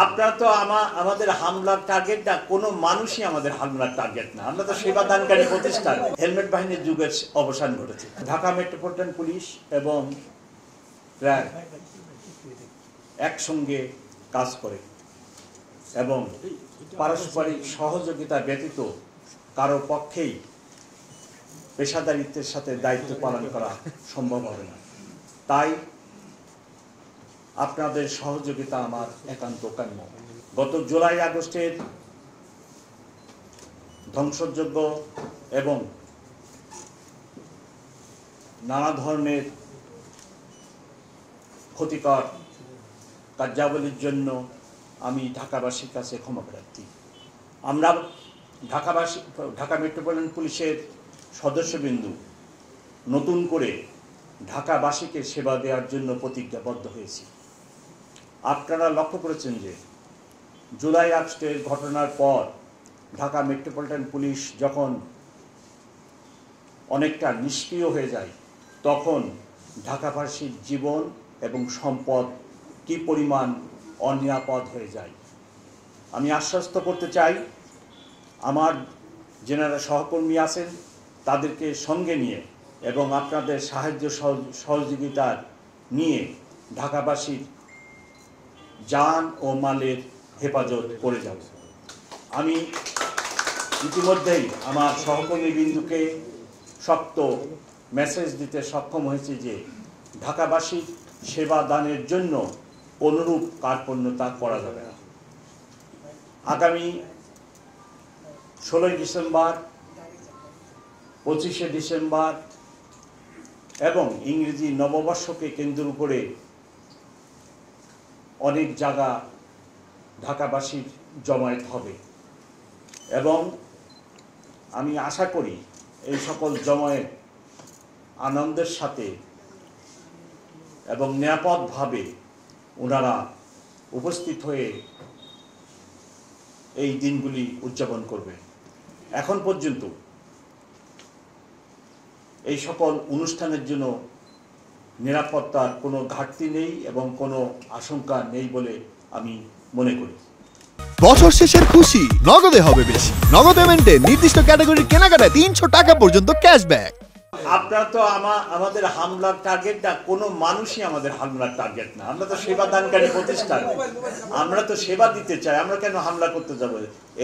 আপনারা তো আমাদের হামলার টার্গেট না, কোনো মানুষই আমাদের হামলার টার্গেট না। আমরা তো সেবা দানকারী প্রতিষ্ঠান। হেলমেট বাহিনীর যুগের অবসান ঘটেছে। ঢাকা মেট্রোপলিটন পুলিশ এবং র্যাব একসঙ্গে কাজ করে এবং পারস্পরিক সহযোগিতা ব্যতীত কারো পক্ষেই পেশাদারিত্বের সাথে দায়িত্ব পালন করা সম্ভব হবে না। তাই আপনাদের সহযোগিতা আমার একান্ত কাম্য। গত জুলাই আগস্টের ধ্বংসযজ্ঞ এবং নানা ধরনের ক্ষতিকর কার্যাবলীর জন্য আমি ঢাকাবাসীর কাছে ক্ষমা প্রার্থী। আমরা ঢাকা মেট্রোপলিটন পুলিশের সদস্যবৃন্দু নতুন করে ঢাকাবাসীকে সেবা দেওয়ার জন্য প্রতিজ্ঞাবদ্ধ হয়েছি। আপনারা লক্ষ্য করেছেন যে জুলাই আগস্টের ঘটনার পর ঢাকা মেট্রোপলিটন পুলিশ যখন অনেকটা নিষ্ক্রিয় হয়ে যায়, তখন ঢাকাবাসীর জীবন এবং সম্পদ কী পরিমাণ অনিরাপদ হয়ে যায়। আমি আশ্বস্ত করতে চাই, আমার যারা সহকর্মী আছেন তাদেরকে সঙ্গে নিয়ে এবং আপনাদের সাহায্য সহযোগিতা নিয়ে ঢাকাবাসীর জান ও মালের হেফাজত করে যাব। আমি ইতিমধ্যেই আমার সহকর্মী বিন্দুকে শক্ত মেসেজ দিতে সক্ষম হয়েছি যে ঢাকাবাসীর সেবা দানের জন্য কোনরূপ কার্পণ্যতা করা যাবে না। আগামী 16 ডিসেম্বর, 25শে ডিসেম্বর এবং ইংরেজি নববর্ষকে কেন্দ্র করে অনেক জায়গা ঢাকাবাসীর জমায়েত হবে এবং আমি আশা করি এই সকল জমায়েত আনন্দের সাথে এবং নিরাপদভাবে ওনারা উপস্থিত হয়ে এই দিনগুলি উদযাপন করবে। এখন পর্যন্ত এই সকল অনুষ্ঠানের জন্য নিরাপত্তার কোনো ঘাটতি নেই এবং কোনো আশঙ্কা নেই বলে আমি মনে করি। বছর শেষের খুশি নগদে হবে বেশি। নগদ পেমেন্টে নির্দিষ্ট ক্যাটাগরির কেনাকাটায় 300 টাকা পর্যন্ত ক্যাশব্যাক। আপনারা তো আমাদের হামলার টার্গেট না, কোনো মানুষই আমাদের হামলার টার্গেট না। আমরা তো সেবা দানকারী প্রতিষ্ঠান, আমরা তো সেবা দিতে চাই। আমরা কেন হামলা করতে যাব?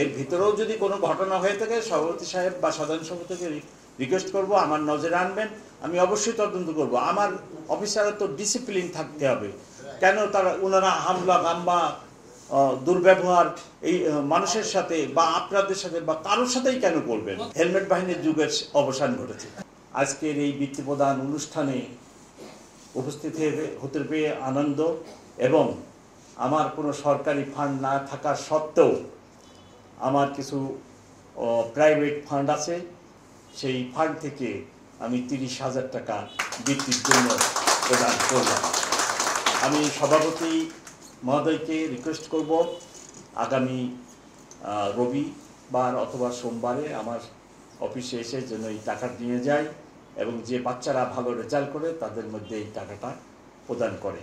এর ভিতরেও যদি কোনো ঘটনা হয়ে থাকে সভাপতি সাহেব বা সাধারণ সভাপতিকে রিকোয়েস্ট করব আমার নজরে আনবেন, আমি অবশ্যই তদন্ত করব। আমার অফিসাররা তো ডিসিপ্লিন থাকতে হবে। কেন ওনারা হামলা গাম্বা দুর্ব্যবহার এই মানুষের সাথে বা আপনাদের সাথে বা কারোর সাথেই কেন করবেন? হেলমেট বাহিনীর যুগের অবসান ঘটেছে। আজকের এই বৃত্তি প্রদান অনুষ্ঠানে উপস্থিত হতে পেরে আনন্দ এবং আমার কোনো সরকারি ফান্ড না থাকা সত্ত্বেও আমার কিছু প্রাইভেট ফান্ড আছে, সেই ফান্ড থেকে আমি 30,000 টাকা বৃত্তির জন্য প্রদান করলাম। আমি সভাপতি মহোদয়কে রিকোয়েস্ট করব আগামী রবিবার অথবা সোমবারে আমার অফিসে এসে যেন এই টাকা নিয়ে যায় এবং যে বাচ্চারা ভালো রেজাল্ট করে তাদের মধ্যে এই টাকাটা প্রদান করে।